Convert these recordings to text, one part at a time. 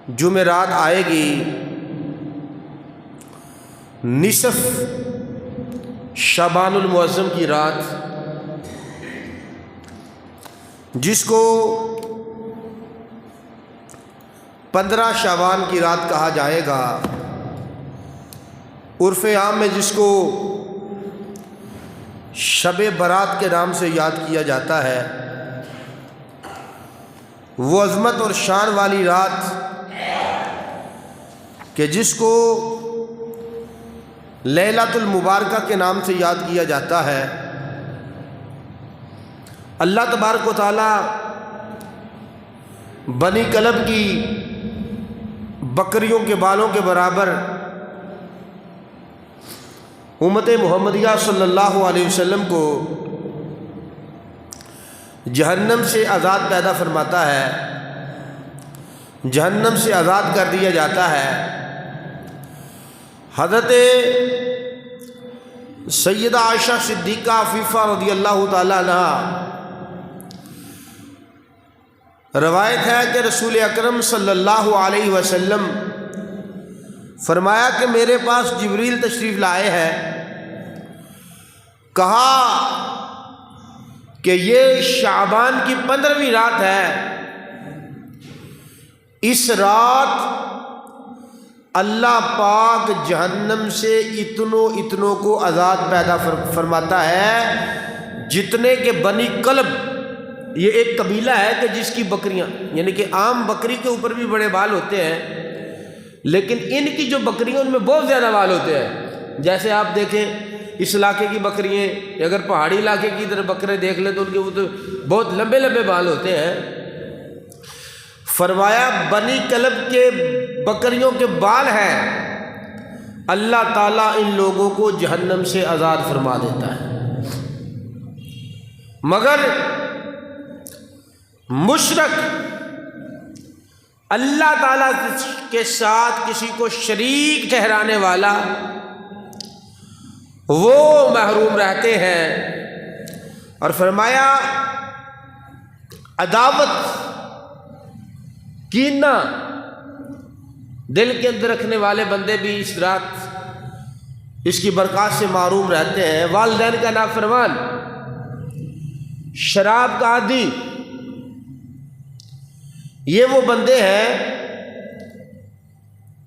جمعرات آئے گی، نصف شعبان المعظم کی رات، جس کو 15 شعبان کی رات کہا جائے گا، عرف عام میں جس کو شب برات کے نام سے یاد کیا جاتا ہے، وہ عظمت اور شان والی رات کہ جس کو لیلۃ المبارکہ کے نام سے یاد کیا جاتا ہے۔ اللہ تبارک و تعالی بنی کلب کی بکریوں کے بالوں کے برابر امت محمدیہ صلی اللہ علیہ وسلم کو جہنم سے آزاد پیدا فرماتا ہے، جہنم سے آزاد کر دیا جاتا ہے۔ حضرت سیدہ عائشہ صدیقہ عفیفہ رضی اللہ تعالی عنہا روایت ہے کہ رسول اکرم صلی اللہ علیہ وسلم فرمایا کہ میرے پاس جبریل تشریف لائے ہیں، کہا کہ یہ شعبان کی 15ویں رات ہے، اس رات اللہ پاک جہنم سے اتنوں کو آزاد پیدا فرماتا ہے جتنے کہ بنی کلب، یہ ایک قبیلہ ہے کہ جس کی بکریاں، یعنی کہ عام بکری کے اوپر بھی بڑے بال ہوتے ہیں، لیکن ان کی جو بکریاں ان میں بہت زیادہ بال ہوتے ہیں۔ جیسے آپ دیکھیں اس علاقے کی بکریاں، اگر پہاڑی علاقے کی طرف بکرے دیکھ لیں تو ان کے بہت لمبے لمبے بال ہوتے ہیں۔ فرمایا بنی کلب کے بکریوں کے بال ہیں، اللہ تعالیٰ ان لوگوں کو جہنم سے آزاد فرما دیتا ہے، مگر مشرک اللہ تعالیٰ کے ساتھ کسی کو شریک ٹھہرانے والا وہ محروم رہتے ہیں۔ اور فرمایا عداوت، کینہ دل کے اندر رکھنے والے بندے بھی اس رات اس کی برکات سے محروم رہتے ہیں۔ والدین کا نافرمان، شراب کا عادی، یہ وہ بندے ہیں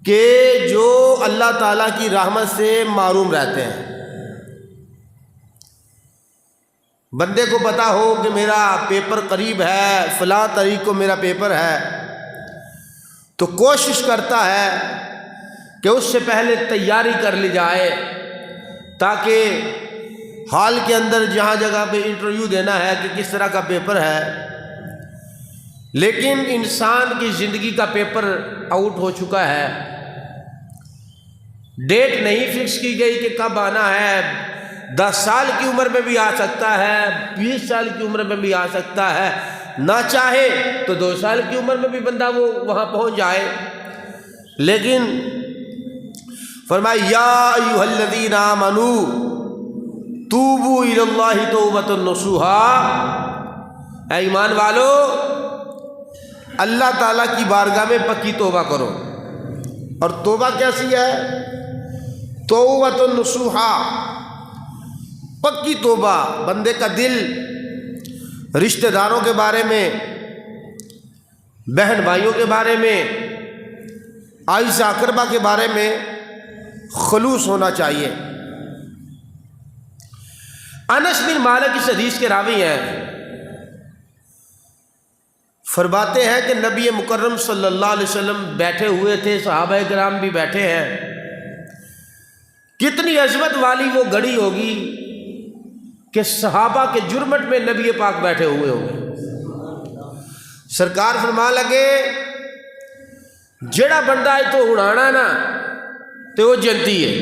کہ جو اللہ تعالیٰ کی رحمت سے محروم رہتے ہیں۔ بندے کو پتا ہو کہ میرا پیپر قریب ہے، فلاں تاریخ کو میرا پیپر ہے، تو کوشش کرتا ہے کہ اس سے پہلے تیاری کر لی جائے، تاکہ حال کے اندر جہاں جگہ پہ انٹرویو دینا ہے کہ کس طرح کا پیپر ہے۔ لیکن انسان کی زندگی کا پیپر آؤٹ ہو چکا ہے، ڈیٹ نہیں فکس کی گئی کہ کب آنا ہے، 10 سال کی عمر میں بھی آ سکتا ہے، 20 سال کی عمر میں بھی آ سکتا ہے، نہ چاہے تو 2 سال کی عمر میں بھی بندہ وہ وہاں پہنچ جائے۔ لیکن فرمایا یا ایھا الذین آمنوا توبوا الی اللہ توبۃ نصوحا، اے ایمان والو اللہ تعالیٰ کی بارگاہ میں پکی توبہ کرو۔ اور توبہ کیسی ہے؟ توبۃ نصوحا، پکی توبہ۔ بندے کا دل رشتہ داروں کے بارے میں، بہن بھائیوں کے بارے میں، عائز اقربا کے بارے میں خلوص ہونا چاہیے۔ انس بن مالک اس حدیث کے راوی ہیں، فرماتے ہیں کہ نبی مکرم صلی اللہ علیہ وسلم بیٹھے ہوئے تھے، صحابہ کرام بھی بیٹھے ہیں۔ کتنی عظمت والی وہ گھڑی ہوگی کہ صحابہ کے جرمٹ میں نبی پاک بیٹھے ہوئے ہوں گے۔ سرکار فرما لگے جڑا بندہ ہے تو اڑانا نا تو وہ جنتی ہے۔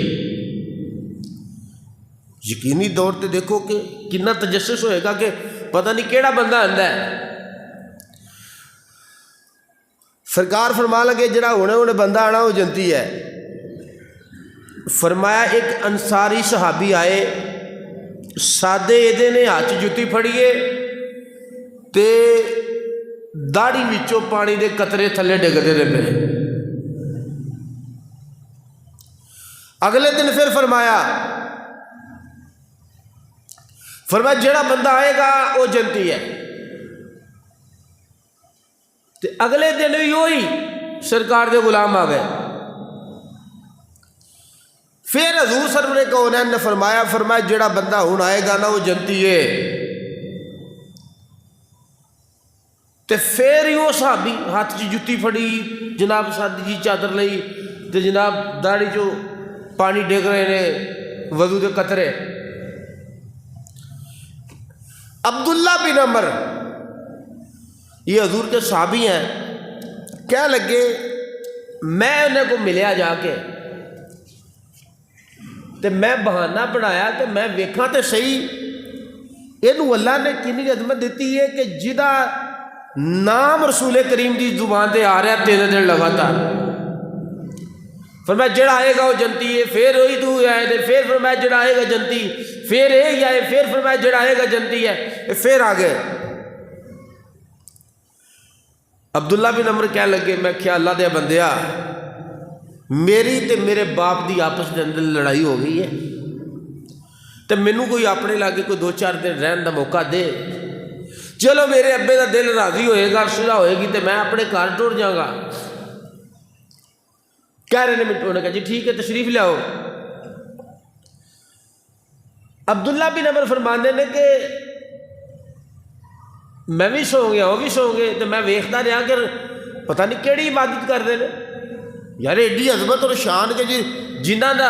یقینی طور تے دیکھو کہ کتنا تجسس ہوئے گا کہ پتہ نہیں کیڑا بندہ آندا ہے۔ سرکار فرما لگے جڑا ہونے بندہ آنا وہ جنتی ہے۔ فرمایا ایک انصاری صحابی آئے، سادے ایدے نے ہاتھ جُتی پھڑیے تے داڑھی وچوں پانی دے قطرے تھلے ڈگدے پے۔ اگلے دن پھر فرمایا جڑا بندہ آئے گا وہ جنتی ہے. تے اگلے دن بھی وہی سرکار دے غلام آ گئے. پھر حضور سرور کونین نے فرمایا جڑا بندہ ہن آئے گا نا وہ جنتی ہے. تے پھر وہ صحابی ہاتھ چ جتی پھڑی، جناب سادی جی چادر لئی تے جناب داڑھی چو پانی ڈگ رہے نے وضو دے قطرے. عبداللہ بن عمر یہ حضور کے صحابی ہیں، کہنے لگے میں انہیں کو ملیا جا کے تے میں بہانہ بنایا کہ میں ویکھاں تے صحیح اینو اللہ نے کنی عظمت دیتی ہے کہ جدا نام رسول کریم دی زبان تے آ رہا 3 دن لگاتار. فرمایا جڑا آئے گا وہ جنتی ہے. پھر وہی تو آئے تھے. پھر فرمایا جڑا آئے گا جنتی. پھر ایک آئے. پھر فرمایا جڑا آئے گا جنتی ہے. پھر آ گئے. عبداللہ بن عمر کہنے لگے میں کیا اللہ دے بندیا میری تے میرے باپ دی آپس دے اندر لڑائی ہو گئی ہے تے مینوں کوئی اپنے لاگے کوئی 2-4 دن رہن دا موقع دے. چلو میرے ابے دا دل راضی ہوئے گا، صلح ہوئے گی تے میں اپنے گھر ٹر جاؤں گا. کہہ رہے نے منٹوں نے کہا جی ٹھیک ہے تشریف لاؤ. عبداللہ بن عمر فرمانے نے کہ میں بھی سو گیا وہ بھی سو گئے تو میں ویکھدا رہا کہ پتہ نہیں کیڑی عبادت کرتے ہیں یار، ایڈی عظمت اور شان کے جی جنہ دا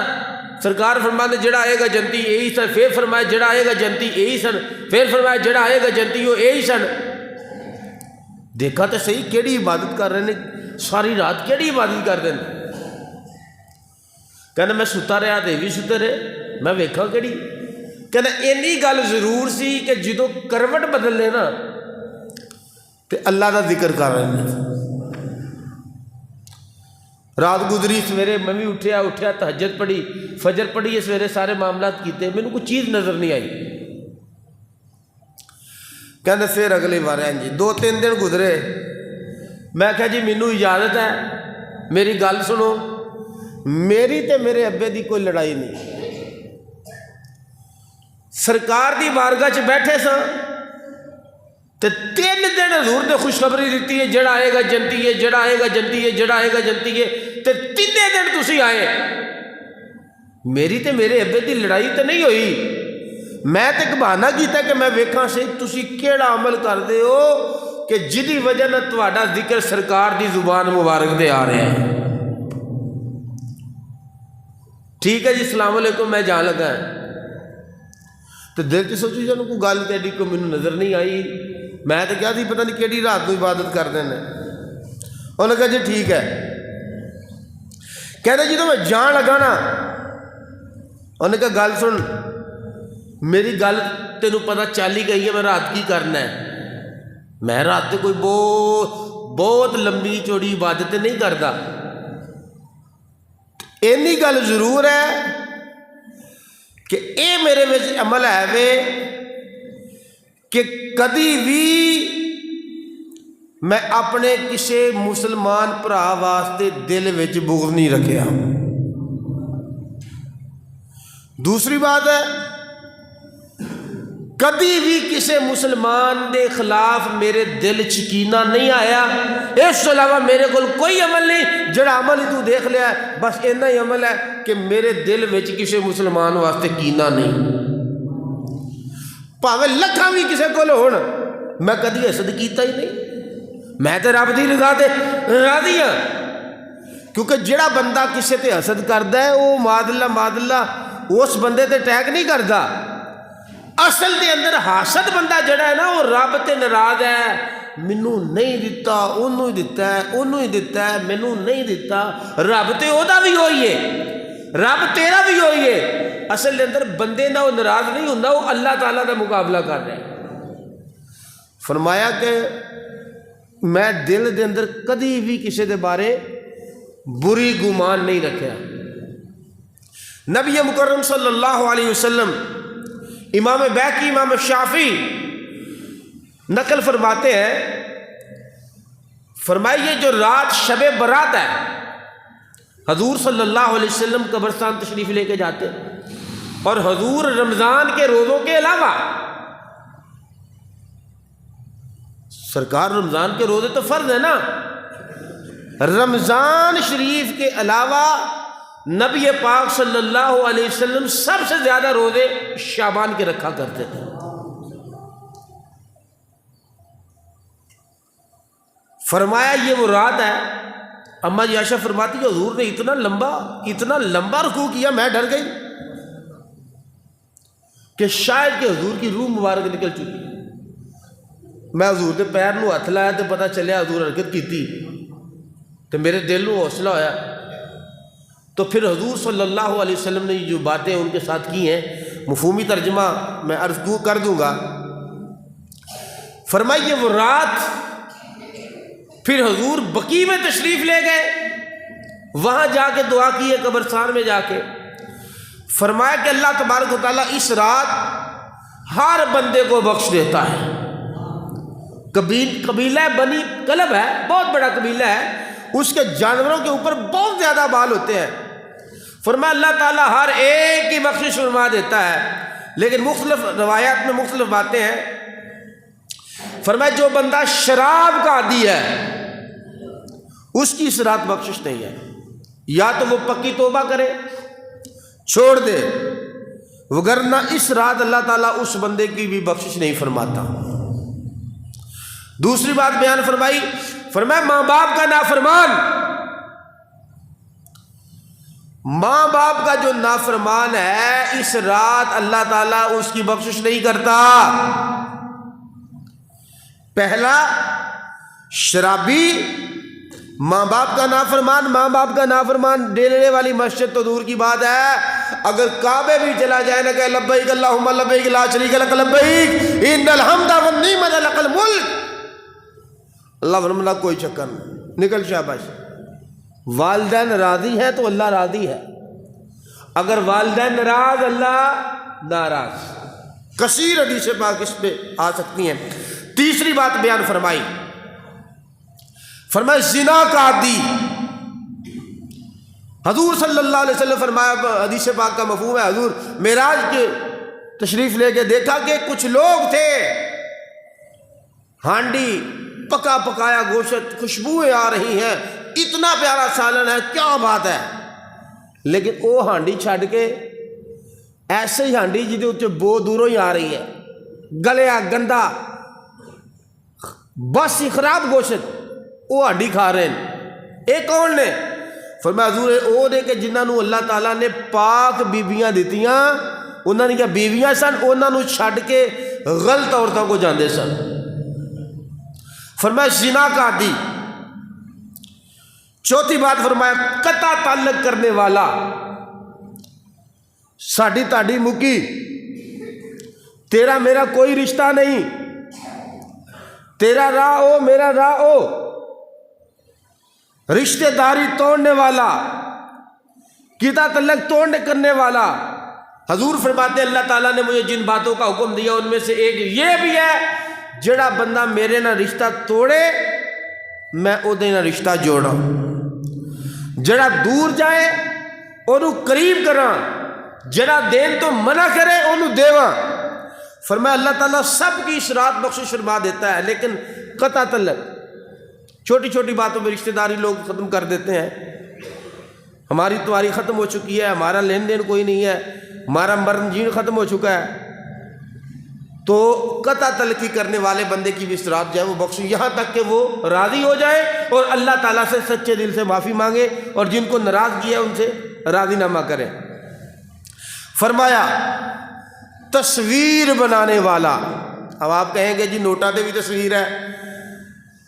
سرکار فرمانے جڑا آئے گا جنتی یہی سن. پھر فرمایا جڑا آئے گا جنتی یہی سن. پھر فرمایا جڑا آئے گا جنتی وہ یہی سن. دیکھا تو صحیح کیڑی عبادت کر رہے ہیں، ساری رات کیڑی عبادت کرتے ہیں. کہنا میں ستا رہا تو بھی ستے رہے، میں ویکھا کیڑی. کہنا اینی گل ضرور سی کہ جدو کروٹ بدل لے نا تو اللہ دا ذکر کر رہے ہیں. رات گزری سویرے میں بھی اٹھیا تہجد پڑھی، فجر پڑھی ہے، سویرے سارے معاملات کیتے، مینوں کوئی چیز نظر نہیں آئی. کہنا پھر اگلی بار جی 2-3 دن گزرے. میں کہا جی مینوں اجازت ہے میری گل سنو، میری تے میرے ابے دی کوئی لڑائی نہیں. سرکار دی بارگاہ چ بیٹھے سا تے 3 دن حضور نے خوشخبری دیتی ہے جڑا آئے گا جنتی ہے، جڑا آئے گا جنتی ہے، جڑا آئے گا جنتی ہے. تے 3 دن تسی آئے، میری تے میرے ابے دی لڑائی تے نہیں ہوئی. میں تے ایک بہانہ کیتا کہ میں ویکھاں سے تسی کیڑا عمل کردے ہو کہ جدی وجہ نہ تہاڈا ذکر سرکار دی زبان مبارک دے آ رہے ہیں. ٹھیک ہے جی السلام علیکم میں جان لگا ہے. تو دل چ سوچو جانو کوئی گل تے ایڈی کوئی مینوں نظر نہیں آئی. میں تو کیا تھی پتہ نہیں کیڑی رات کو عبادت کرتے ہیں. انہوں نے کہا جی ٹھیک ہے. کہتے جی تو میں جان لگا نا، انہوں نے کہا گل سن، میری گل تینوں پتہ چل ہی گئی ہے میں رات کی کرنا ہے. میں رات کوئی بہت لمبی چوڑی عبادت نہیں کرتا. اینی گل ضرور ہے کہ اے میرے میں عمل ہے وے کہ کدی بھی میں اپنے کسی مسلمان بھرا واسطے دل وچ بغض نہیں رکھیا. دوسری بات ہے کدی بھی کسی مسلمان دے خلاف میرے دل چ کینہ نہیں آیا. اس کے علاوہ میرے کول کوئی عمل نہیں، جڑا عمل ہی تو دیکھ لیا ہے بس اتنا ہی عمل ہے کہ میرے دل وچ کسی مسلمان واسطے کینہ نہیں. پاوے لکھاں بھی کسی کول ہون میں کدی حسد کیتا ہی نہیں. میں تے رب دی رضا تے راضی ہاں. کیونکہ جڑا بندہ کسی تے حسد کردا ہے وہ معاذ اللہ اس بندے تے اٹیک نہیں کردا. اصل دے اندر حاسد بندہ جڑا ہے نا وہ رب تے ناراض ہے. مینوں نہیں دتا انہوں ہی دتا ہے، انہوں ہی دتا ہے، مینوں نہیں دتا. رب تے او دا بھی ہوئی ہے، رب تیرا بھی ہوئی ہے. اصل دے اندر بندے دا وہ ناراض نہیں ہوندا، وہ اللہ تعالیٰ دا مقابلہ کر رہا ہے. فرمایا کہ میں دل دے اندر کدی بھی کسی دے بارے بری گمان نہیں رکھیا. نبی مکرم صلی اللہ علیہ وسلم امام بیہقی امام شافعی نقل فرماتے ہیں، فرمائیے جو رات شب برات ہے حضور صلی اللہ علیہ وسلم قبرستان تشریف لے کے جاتے، اور حضور رمضان کے روزوں کے علاوہ، سرکار رمضان کے روزے تو فرض ہے نا، رمضان شریف کے علاوہ نبی پاک صلی اللہ علیہ وسلم سب سے زیادہ روزے شعبان کے رکھا کرتے تھے۔ فرمایا یہ وہ رات ہے، اما جی عائشہ فرماتی ہے حضور نے اتنا لمبا رکوع کیا، میں ڈر گئی کہ شاید کہ حضور کی روح مبارک نکل چکی۔ میں حضور کے پیر نو ہاتھ لایا تو پتہ چلیا حضور حرکت کی تو میرے دل نو حوصلہ ہویا۔ تو پھر حضور صلی اللہ علیہ وسلم نے جو باتیں ان کے ساتھ کی ہیں، مفہومی ترجمہ میں عرض کر دوں گا۔ فرمائیے وہ رات پھر حضور بقیع میں تشریف لے گئے، وہاں جا کے دعا کی ہے قبرستان میں جا کے۔ فرمایا کہ اللہ تبارک و تعالیٰ اس رات ہر بندے کو بخش دیتا ہے۔ قبیلہ بنی کلب ہے، بہت بڑا قبیلہ ہے، اس کے جانوروں کے اوپر بہت زیادہ بال ہوتے ہیں۔ فرمایا اللہ تعالیٰ ہر ایک کی بخشش فرما دیتا ہے، لیکن مختلف روایات میں مختلف باتیں ہیں۔ فرمایا جو بندہ شراب کا عادی ہے اس کی اس رات بخشش نہیں ہے، یا تو وہ پکی توبہ کرے چھوڑ دے، وگرنہ اس رات اللہ تعالیٰ اس بندے کی بھی بخشش نہیں فرماتا۔ دوسری بات بیان فرمائی، فرمایا ماں باپ کا نافرمان، ماں باپ کا جو نافرمان ہے اس رات اللہ تعالیٰ اس کی بخشش نہیں کرتا۔ پہلا شرابی، ماں باپ کا نافرمان، ماں باپ کا نافرمان ڈیرے والی مسجد تو دور کی بات ہے، اگر کعبے بھی چلا جائے نہ کہ لبیک اللہم لبیک لا شریک لک لبیک ان الحمد والنعمت لک الملک، اللہ فرماتا کوئی چکر نہیں، نکل شاباش۔ والدین راضی ہیں تو اللہ راضی ہے، اگر والدین ناراض اللہ ناراض۔ کثیر حدیث پاک اس پہ آ سکتی ہیں۔ تیسری بات بیان فرمائی، فرمایا زنا کا عادی، حضور صلی اللہ علیہ وسلم فرمایا، حدیث پاک کا مفہوم ہے، حضور معراج کے تشریف لے کے دیکھا کہ کچھ لوگ تھے، ہانڈی پکا پکایا گوشت، خوشبوئیں آ رہی ہیں، اتنا پیارا سالن ہے، کیا بات ہے، لیکن وہ ہانڈی چھڈ کے ایسے ہی ہانڈی جی اتنے بو دوروں ہی آ رہی ہے، گلیا گندا بس ہی خراب گوشت، وہ ہڈی کھا رہے ہیں۔ یہ کون نے؟ فرمایا حضور وہ نے کہ جنہوں اللہ تعالیٰ نے پاک بیبیاں دیتیاں، انہوں نے کیا بیویاں سن، انہوں چھڈ کے غلط عورتوں کو جاندے سن۔ فرمایا زنا کا عادی۔ چوتھی بات فرمایا قطع تعلق کرنے والا، ساڈی تاڈی مکی، تیرا میرا کوئی رشتہ نہیں، تیرا راہ او میرا راہ او، رشتہ داری توڑنے والا، قطع تعلق توڑنے کرنے والا۔ حضور فرماتے ہیں اللہ تعالیٰ نے مجھے جن باتوں کا حکم دیا ان میں سے ایک یہ بھی ہے، جڑا بندہ میرے نہ رشتہ توڑے میں او دے نہ رشتہ جوڑا، جڑا دور جائے انہوں قریب کرا، جڑا دین تو منع کرے انہوں دیواں۔ فرمایا اللہ تعالیٰ سب کی اس رات بخشش فرما دیتا ہے، لیکن قطع تعلق، چھوٹی چھوٹی باتوں میں رشتہ داری لوگ ختم کر دیتے ہیں، ہماری تمہاری ختم ہو چکی ہے، ہمارا لین دین کوئی نہیں ہے، ہمارا مرن جین ختم ہو چکا ہے، تو قطع تعلقی کرنے والے بندے کی بھی اس رات جو ہے وہ بخشو، یہاں تک کہ وہ راضی ہو جائے اور اللہ تعالیٰ سے سچے دل سے معافی مانگے، اور جن کو ناراض کیا ان سے راضی نامہ کرے۔ فرمایا تصویر بنانے والا، اب آپ کہیں گے جی نوٹاں تے بھی تصویر ہے،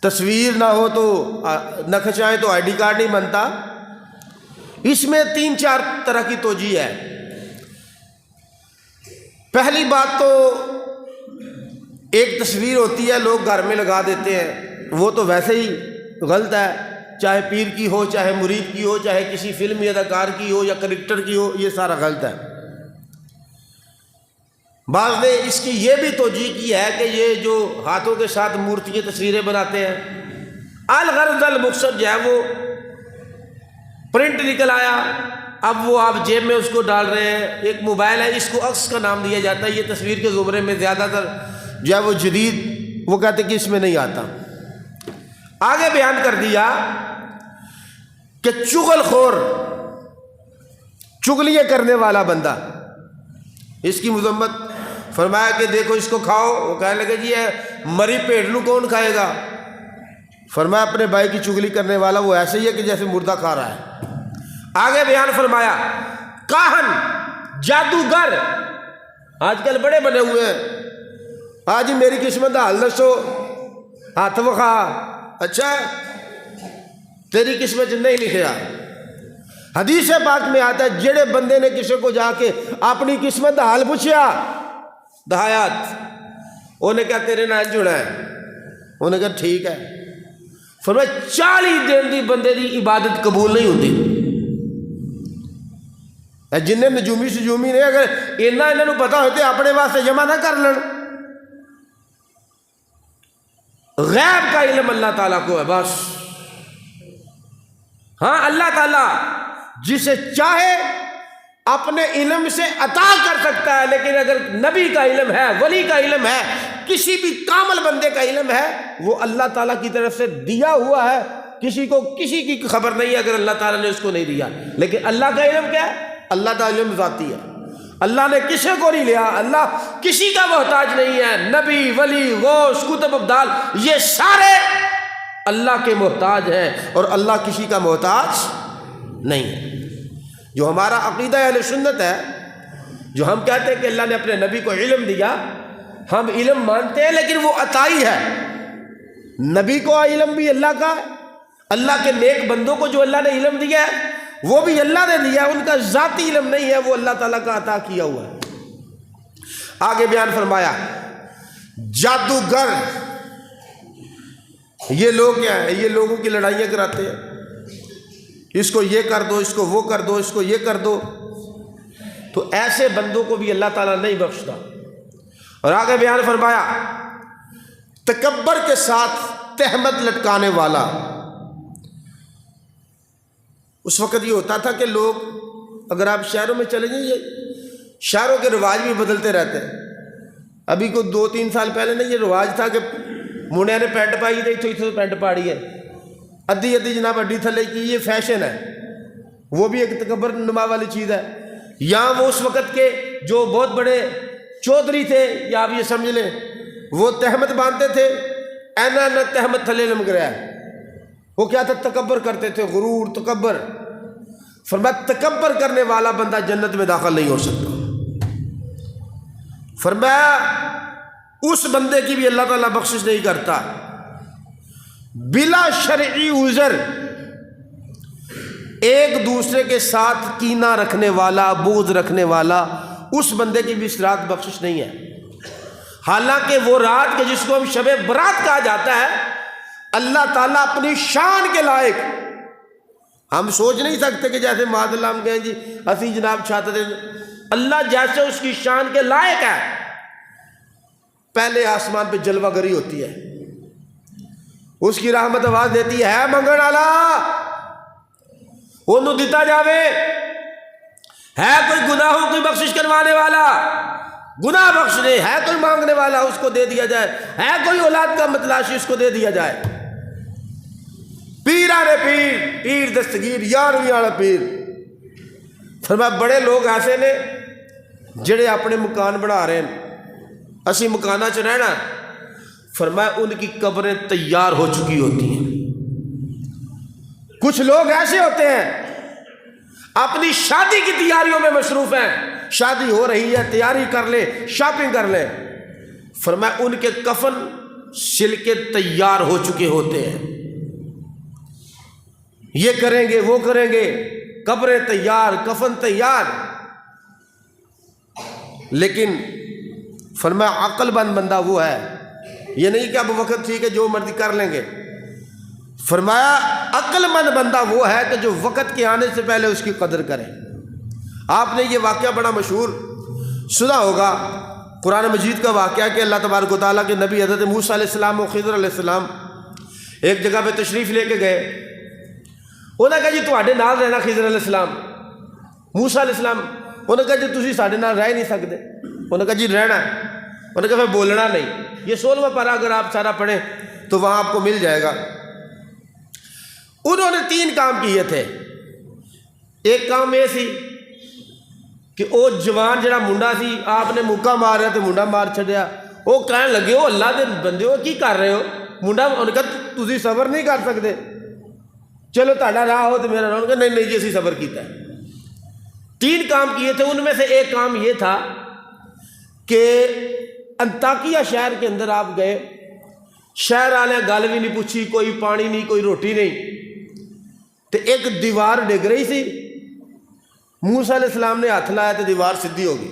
تصویر نہ ہو تو نہ کھنچائیں تو آئی ڈی کارڈ نہیں بنتا۔ اس میں 3-4 طرح کی توجیہ ہے۔ پہلی بات تو ایک تصویر ہوتی ہے لوگ گھر میں لگا دیتے ہیں، وہ تو ویسے ہی غلط ہے، چاہے پیر کی ہو، چاہے مرید کی ہو، چاہے کسی فلمی اداکار کی ہو یا کرکٹر کی ہو، یہ سارا غلط ہے۔ بعض نے اس کی یہ بھی توجیہ کی ہے کہ یہ جو ہاتھوں کے ساتھ مورتیاں تصویریں بناتے ہیں، الغرض المقصد جو ہے وہ پرنٹ نکل آیا، اب وہ آپ جیب میں اس کو ڈال رہے ہیں. ایک موبائل ہے، اس کو عکس کا نام دیا جاتا ہے. یہ تصویر کے زمرے میں زیادہ تر جو ہے وہ جدید، وہ کہتے کہ اس میں نہیں آتا. آگے بیان کر دیا کہ چغل خور، چغلیاں کرنے والا بندہ، اس کی مذمت. فرمایا کہ دیکھو اس کو کھاؤ. وہ کہنے لگے جی مری پیڑنو کون کھائے گا؟ فرمایا اپنے بھائی کی چغلی کرنے والا وہ ایسے ہی ہے کہ جیسے مردہ کھا رہا ہے. آگے بیان فرمایا کاہن، جادوگر آج کل بڑے بنے ہوئے ہیں. آج میری قسمت حال دسو، ہاتھ وکھا. اچھا تیری قسمت نہیں لکھیا. حدیث پاک میں آتا ہے جڑے بندے نے کسی کو جا کے اپنی قسمت دا حال پوچھیا دہایات، انہیں کہا تیرے نال جڑا ہے. انہیں کہا ٹھیک ہے. فرمایا 40 دن دی بندے دی عبادت قبول نہیں ہوتی. جن نجومی سجومی نے اگر انہوں پتا ہوتے اپنے واسطے جمع نہ کر لین. غیب کا علم اللہ تعالیٰ کو ہے بس. ہاں اللہ تعالیٰ جسے چاہے اپنے علم سے عطا کر سکتا ہے، لیکن اگر نبی کا علم ہے، ولی کا علم ہے، کسی بھی کامل بندے کا علم ہے، وہ اللہ تعالیٰ کی طرف سے دیا ہوا ہے. کسی کو کسی کی خبر نہیں ہے اگر اللہ تعالیٰ نے اس کو نہیں دیا. لیکن اللہ کا علم کیا ہے؟ اللہ کا علم ذاتی ہے. اللہ نے کسی کو نہیں لیا. اللہ کسی کا محتاج نہیں ہے. نبی، ولی، غوث، قطب، ابدال، یہ سارے اللہ کے محتاج ہیں اور اللہ کسی کا محتاج نہیں ہے. جو ہمارا عقیدہ اہل سنت ہے، جو ہم کہتے ہیں کہ اللہ نے اپنے نبی کو علم دیا، ہم علم مانتے ہیں لیکن وہ عطائی ہے. نبی کو علم بھی اللہ کا ہے. اللہ کے نیک بندوں کو جو اللہ نے علم دیا ہے وہ بھی اللہ نے دیا ہے. ان کا ذاتی علم نہیں ہے، وہ اللہ تعالیٰ کا عطا کیا ہوا ہے. آگے بیان فرمایا جادوگر. یہ لوگ کیا ہیں؟ یہ لوگوں کی لڑائیاں کراتے ہیں. اس کو یہ کر دو، اس کو وہ کر دو، اس کو یہ کر دو. تو ایسے بندوں کو بھی اللہ تعالیٰ نہیں بخشتا. اور آگے بیان فرمایا تکبر کے ساتھ تہمت لٹکانے والا. اس وقت یہ ہوتا تھا کہ لوگ، اگر آپ شہروں میں چلے جائیں، شہروں کے رواج بھی بدلتے رہتے ہیں. ابھی کو 2-3 سال پہلے نا یہ رواج تھا کہ منڈیا نے پینٹ پائی تھی، اتوں پینٹ پاڑی ہے، ادھی جناب اڈی تھلے کی. یہ فیشن ہے، وہ بھی ایک تکبر نما والی چیز ہے. یا وہ اس وقت کے جو بہت بڑے چودھری تھے، یا آپ یہ سمجھ لیں وہ تہمت باندھتے تھے، اینا نہ تہمت تھلے لمک رہا ہے. وہ کیا تھا؟ تکبر کرتے تھے، غرور، تکبر. فرمایا تکبر کرنے والا بندہ جنت میں داخل نہیں ہو سکتا. فرمایا اس بندے کی بھی اللہ تعالیٰ بخشش نہیں کرتا. بلا شرعی عذر ایک دوسرے کے ساتھ کینہ رکھنے والا، بغض رکھنے والا، اس بندے کی بھی اس رات بخشش نہیں ہے. حالانکہ وہ رات کے جس کو ہم شب برات کہا جاتا ہے، اللہ تعالیٰ اپنی شان کے لائق، ہم سوچ نہیں سکتے کہ جیسے معاذ اللہ ہم کہیں جی اسی جناب چاہتے تھے، اللہ جیسے اس کی شان کے لائق ہے. پہلے آسمان پہ جلوہ گری ہوتی ہے، اس کی رحمت آواز دیتی ہے منگن والا انہوں دیتا جاوے. ہے کوئی گناہوں کی بخشش کروانے والا، گناہ بخشنے، ہے کوئی مانگنے والا، اس کو دے دیا جائے. ہے کوئی اولاد کا متلاشی، اس کو دے دیا جائے. پیرانے پیر، پیر دستگیر، 11ویں والا پیر. فرمایا بڑے لوگ ایسے نے جڑے اپنے مکان بنا رہے ہیں، اسی مکانہ چ رہنا. فرمایا ان کی قبریں تیار ہو چکی ہوتی ہیں. کچھ لوگ ایسے ہوتے ہیں اپنی شادی کی تیاریوں میں مصروف ہیں، شادی ہو رہی ہے، تیاری کر لیں، شاپنگ کر لیں. فرمایا ان کے کفن سل کے تیار ہو چکے ہوتے ہیں. یہ کریں گے، وہ کریں گے، قبریں تیار، کفن تیار. لیکن فرمایا عقل مند بندہ وہ ہے، یہ نہیں کہ اب وقت ٹھیک ہے جو مرضی کر لیں گے. فرمایا عقل مند بندہ وہ ہے کہ جو وقت کے آنے سے پہلے اس کی قدر کرے. آپ نے یہ واقعہ بڑا مشہور سنا ہوگا، قرآن مجید کا واقعہ کہ اللہ تبارک و تعالیٰ کے نبی حضرت موسیٰ علیہ السلام و خضر علیہ السلام ایک جگہ پہ تشریف لے کے گئے. انہیں کہا جی تواڈے نال رہنا خضر علیہ السلام، موسیٰ علیہ السلام، انہیں کہا جی تسی ساڈے نال رہ نہیں سکتے، انہیں کہا جی رہنا ہے، انہیں کہا پھر بولنا نہیں۔ یہ 16واں پارہ اگر آپ سارا پڑھیں تو وہاں آپ کو مل جائے گا۔ انہوں نے 3 کام کیے تھے۔ ایک کام یہ سی کہ وہ جوان جڑا منڈا سی آپ نے مکہ ماریا تو منڈا مار چھڈیا، وہ کہنے لگے ہو اللہ دے بندے ہو کی کر رہے ہو منڈا، انہوں نے کہا تسی صبر نہیں کر سکتے، چلو تہاڈا راہ ہو تو میرا راہ، انہوں نے کہا نہیں نہیں جی اسی صبر کیتا ہے۔ 3 کام کیے تھے، ان میں سے ایک کام یہ تھا کہ انطاکیہ شہر کے اندر آپ گئے، شہر والے گل بھی نہیں پوچھی، کوئی پانی نہیں کوئی روٹی نہیں، تو ایک دیوار ڈگ رہی سی، موسیٰ علیہ السلام نے ہاتھ لایا تو دیوار سدھی ہو گئی۔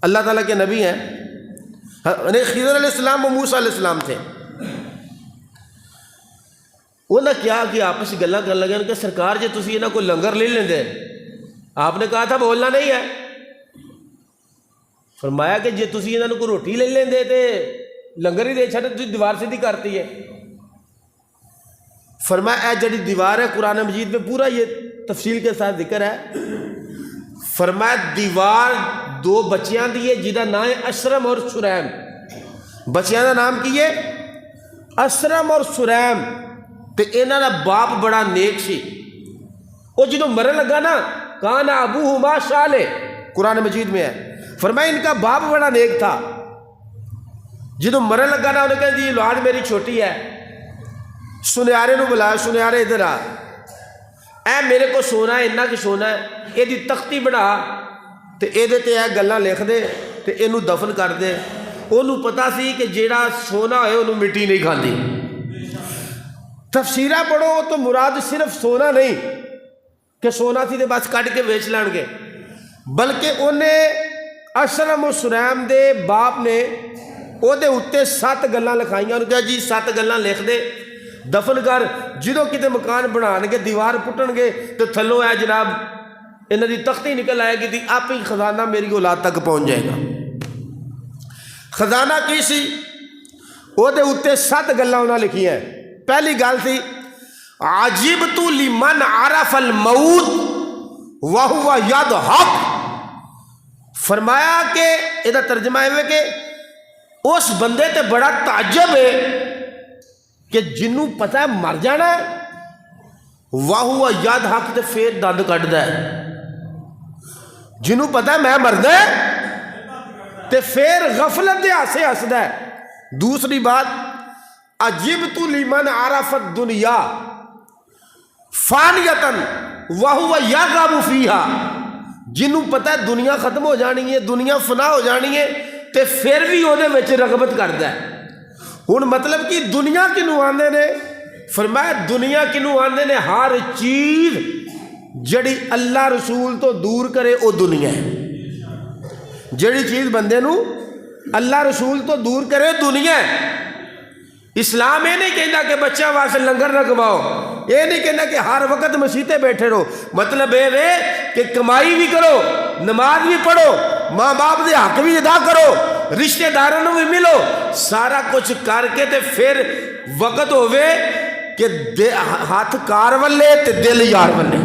اللہ تعالیٰ کے نبی ہیں، خضر علیہ السلام و موسیٰ علیہ السلام تھے۔ انہوں نے کیا کہ آپس گلاں کرن لگے کہ سرکار جی تسی انہاں کو لنگر لے لیندے، آپ نے کہا تھا بولنا نہیں ہے، فرمایا کہ جی تسی انہاں کو روٹی لے لیندے تے لنگر ہی دے چھڈ، تسی دیوار سیدھی کرتی ہے۔ فرمایا اے جڑی دیوار ہے قرآن مجید میں پورا یہ تفصیل کے ساتھ ذکر ہے، فرمایا دیوار 2 بچیاں دی ہے جہاں نام ہے اسرم اور سریم، بچیاں دا نام کی ہے اسرم اور سریم، تے انہاں دا باپ بڑا نیک سی، وہ جدوں مرن لگا نا کان ابوہما صالح، قرآن مجید میں ہے، فرمایا ان کا باپ بڑا نیک تھا، جدوں مرن لگا نا انہوں نے کہا جی اولاد میری چھوٹی ہے، سنیارے نو بلایا، سنیارے ادھر آ، اے میرے کو سونا ہے اتنا کہ سونا ہے، یہ دی تختی بنا تے اے دے تے اے گلاں لکھ دے تے اینو دفن کر دے۔ انہوں پتا سی کہ جیڑا سونا ہوئے انہوں مٹی نہیں کھاندی۔ تفسیرہ پڑھو تو مراد صرف سونا نہیں کہ سونا تھی تے بس کٹ کے بیچ لین گے، بلکہ انہیں اسرم و سریم دے باپ نے او دے اتے 7 گلاں لکھائیاں، انہوں کہا جی 7 گلاں لکھ دے دفن کر، جدوں کتے مکان بنان گے دیوار پٹن گے تو تھلوں ہے جناب انہاں دی تختی نکل آئے گی تھی، آپ ہی خزانہ میری اولاد تک پہنچ جائے گا۔ خزانہ کی سی او دے اتے 7 گلاں انہاں لکھی ہیں۔ پہلی گل تھی عجبت لمن عرف الموت وہو یضحک، فرمایا کہ یہ ترجمہ ہے کہ اس بندے تے بڑا تعجب ہے کہ جنوں پتہ ہے مر جانا ہے، وہو یضحک تے پھر دند کڈدا ہے، جنوں پتہ ہے میں مرنا ہے تے پھر غفلت دے ہاسے ہسدا ہے۔ دوسری بات عجبت لمن عرف الدنیا فانیتن وہو یرغب فیہا، جنوں پتہ ہے دنیا ختم ہو جانی ہے، دنیا فنا ہو جانی ہے تے پھر بھی وہ رغبت کرتا ہے۔ ہن مطلب کہ دنیا کنوں آندے نے، فرمایا دنیا کنوں آندے نے ہر چیز جڑی اللہ رسول تو دور کرے وہ دنیا ہے، جڑی چیز بندے نو اللہ رسول تو دور کرے دنیا ہے۔ اسلام یہ نہیں کہنا کہ بچہ واسطے لنگر نہ کماؤ، یہ نہیں کہنا کہ ہر وقت مسیطے بیٹھے رہو، مطلب یہ ہے کہ کمائی بھی کرو، نماز بھی پڑھو، ماں باپ دے حق بھی ادا کرو، رشتہ داروں بھی ملو، سارا کچھ کر کے تے پھر وقت ہوئے کہ ہاتھ کار والے تے دل یار والے۔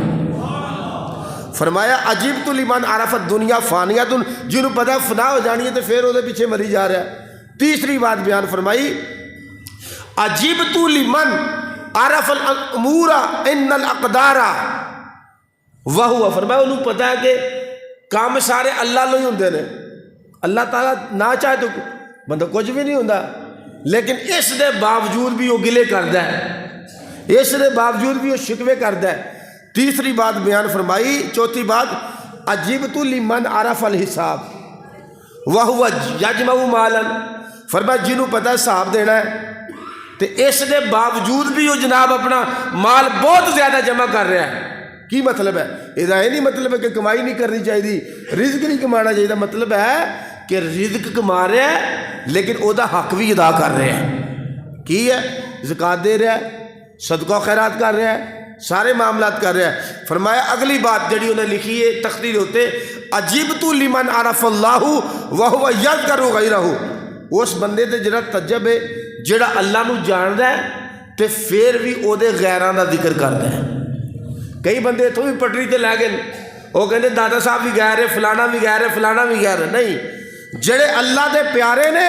فرمایا عجبت لمن عرف الدنیا فانیۃ، جنہوں پتہ فنا ہو جانی ہے تو پھر وہ پیچھے مری جا رہا ہے۔ تیسری بات بیان فرمائی عجبت لمن عرف الامور ان الاقدار وہو، فرمایا انہوں پتہ ہے کہ کام سارے اللہ لو ہی ہوندے نے، اللہ تعالیٰ نہ چاہے تو بندہ کچھ بھی نہیں ہوندا، لیکن اس دے باوجود بھی وہ گلے کردا ہے، اس دے باوجود بھی وہ شکوے کردا ہے۔ تیسری بات بیان فرمائی، چوتھی بات عجبت لمن عرف الحساب وہو یجمع مالا، فرمایا جنہوں پتہ حساب دینا ہے تو اس دے باوجود بھی وہ جناب اپنا مال بہت زیادہ جمع کر رہا ہے۔ کی مطلب ہے؟ یہ نہیں مطلب ہے کہ کمائی نہیں کرنی چاہیے، رزق نہیں کمانا چاہیے، مطلب ہے کہ رزق کما رہا ہے لیکن وہ حق بھی ادا کر رہا ہے، کی ہے زکوٰۃ دے رہا ہے، صدقہ خیرات کر رہا ہے، سارے معاملات کر رہا ہے۔ فرمایا اگلی بات جڑی انہیں لکھی ہے تقریر ہوتے عجبت لمن عرف اللہ وہو یذکر غیرہ، اس بندے تے جڑا تجب ہے جڑا اللہ نو جاندا ہے تو پھر بھی وہ غیراں دا ذکر کرتا ہے. کئی بندے اتوں بھی پٹری تے لے گئے، وہ کہتے دادا صاحب بھی غیر ہے، فلانا بھی غیر ہے، فلانا بھی غیر ہے. نہیں، جڑے اللہ دے پیارے نے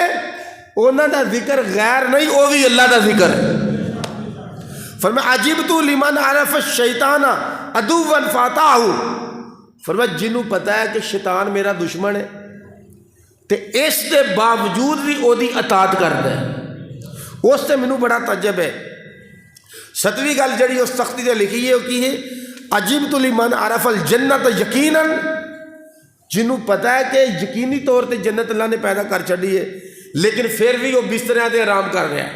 انہاں دا ذکر غیر نہیں، وہ بھی اللہ دا ذکر ہے. فرمایا عجبت لمن عرف الشیطان عدوا فاتاه، فرمایا جنوں پتہ ہے کہ شیطان میرا دشمن ہے تے اس دے باوجود بھی او دی اطاعت کردا ہے، اس سے مینوں بڑا تعجب ہے. 7ویں گل جڑی اس تختی تے لکھی ہے وہ کی ہے؟ عجبت لمن عرف الجنت یقینا، جنوں پتہ ہے کہ یقینی طور تے جنت اللہ نے پیدا کر چھڈی ہے لیکن پھر بھی وہ بستریاں تے آرام کر رہا ہے.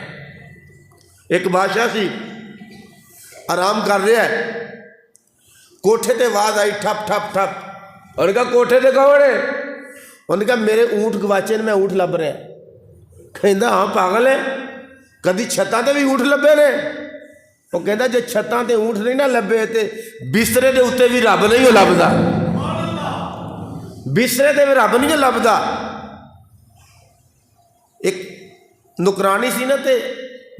ایک بادشاہ سی آرام کر رہا ہے، کوٹھے تے آواز آئی ٹھپ ٹھپ ٹھپ. انہوں نے کہا کوٹھے تے کون ہے؟ انہوں نے کہا میرے اونٹ گواچے نے، میں اونٹ لب رہا. کہندا ہاں پاگل ہے، کدی چھتاں تے بھی اونٹ لبے نے؟ وہ کہندا جے چھتاں تے اونٹ نہیں نہ لبے تے بسترے دے اوتے بھی رب نہیں لبدا، بسترے تے بھی رب نہیں لبدا. ایک نکرانی سی نا تے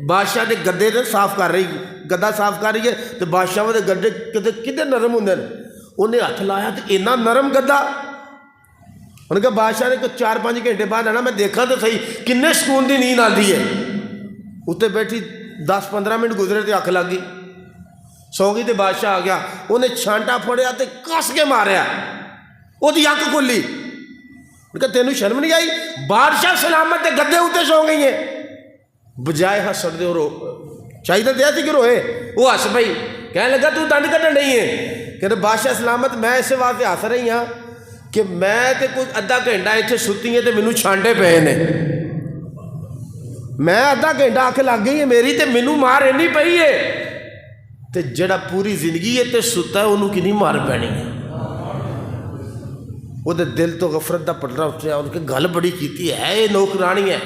بادشاہ دے گدے تے صاف کر رہی، گدا صاف کر رہی ہے تے بادشاہ دے گدے کدے نرم ہوندے نے، انہیں ہاتھ لایا تے اینا نرم گدا. انہوں نے کہا بادشاہ نے کوئی 4-5 گھنٹے بعد آنا، میں دیکھا تو صحیح کنے سکون دی نیند آتی ہے. اتنے بیٹھی 10-15 منٹ گزرے تے اکھ لگ گئی، سو گئی تے بادشاہ آ گیا، انہیں چھانٹا پھڑیا تے کس کے ماریا، وہ دی اکھ کھلی. انہوں نے کہا تینوں شرم نہیں آئی؟ بادشاہ سلامت تے گدے اتنے سو گئی ہیں، بجائے ہسڑ دے رو چاہیے دیا تھی کہ روئے. وہ ہس پئی، کہنے لگا تو دند کٹن نہیں ہے. کہتے بادشاہ سلامت میں اسے واسطے ہس رہی ہاں کہ میں تے کوئی ادھا گھنٹہ اتنے ستی ہے تے مینوں چھانٹے پے نے، میں ادھا گھنٹہ اکھ لگ گئی ہے میری تے مینوں مار اینی پئی ہے، تے جڑا پوری زندگی ہے تے ستا ہے انہوں کنی مار پینی ہے. وہ دل تو غفرت دا پٹرا اٹھیا، ان کے گل بڑی کیتی ہے یہ نوکرانی ہے،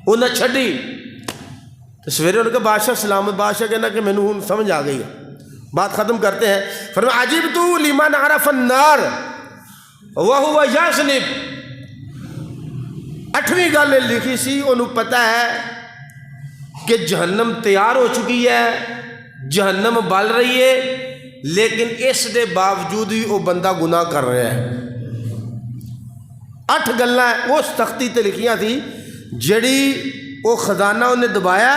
انہیں چھڈی. تو سویرے ان کے بادشاہ سلامت، بادشاہ کہنا کہ میں نے سمجھ آ گئی ہے. بات ختم کرتے ہیں. فرمایا عجبت لمن عرف النار وہو یصلب. 8ویں گل لکھی سی، انہوں پتہ ہے کہ جہنم تیار ہو چکی ہے، جہنم بل رہی ہے، لیکن اس دے باوجود بھی وہ بندہ گناہ کر رہا ہے. 8 گلاں اس تختی تے لکھیاں تھی جڑی وہ خزانہ انہیں دبایا،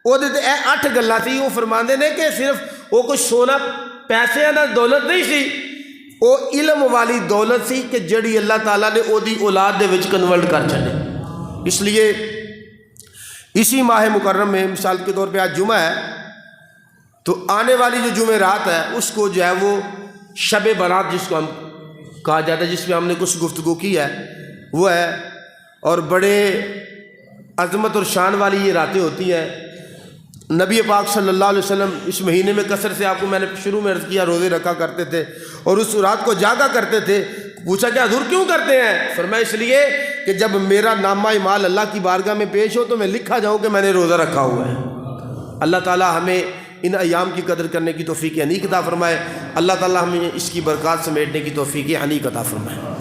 وہ 8 گلاں تھی. وہ فرماندے نے کہ صرف وہ کوئی سونا پیسے دا دولت نہیں سی، وہ علم والی دولت سی کہ جڑی اللہ تعالیٰ نے وہ دی اولاد دے وچ کنورٹ کر چھڈے. اس لیے اسی ماہ مکرم میں مثال کے طور پہ آج جمعہ ہے، تو آنے والی جو جمعہ رات ہے اس کو جو ہے وہ شب برات جس کو ہم کہا جاتا ہے، جس میں ہم نے کچھ گفتگو کی ہے وہ ہے، اور بڑے عظمت اور شان والی یہ راتیں ہوتی ہیں. نبی پاک صلی اللہ علیہ وسلم اس مہینے میں کثر سے، آپ کو میں نے شروع میں عرض کیا، روزے رکھا کرتے تھے اور اس رات کو جاگا کرتے تھے. پوچھا کہ حضور کیوں کرتے ہیں؟ فرمایا اس لیے کہ جب میرا نامہ اعمال اللہ کی بارگاہ میں پیش ہو تو میں لکھا جاؤں کہ میں نے روزہ رکھا ہوا ہے. اللہ تعالیٰ ہمیں ان ایام کی قدر کرنے کی توفیق عنیق عطا فرمائے. اللہ تعالیٰ ہمیں اس کی برکات سمیٹنے کی توفیق عنیق عطا فرمائے.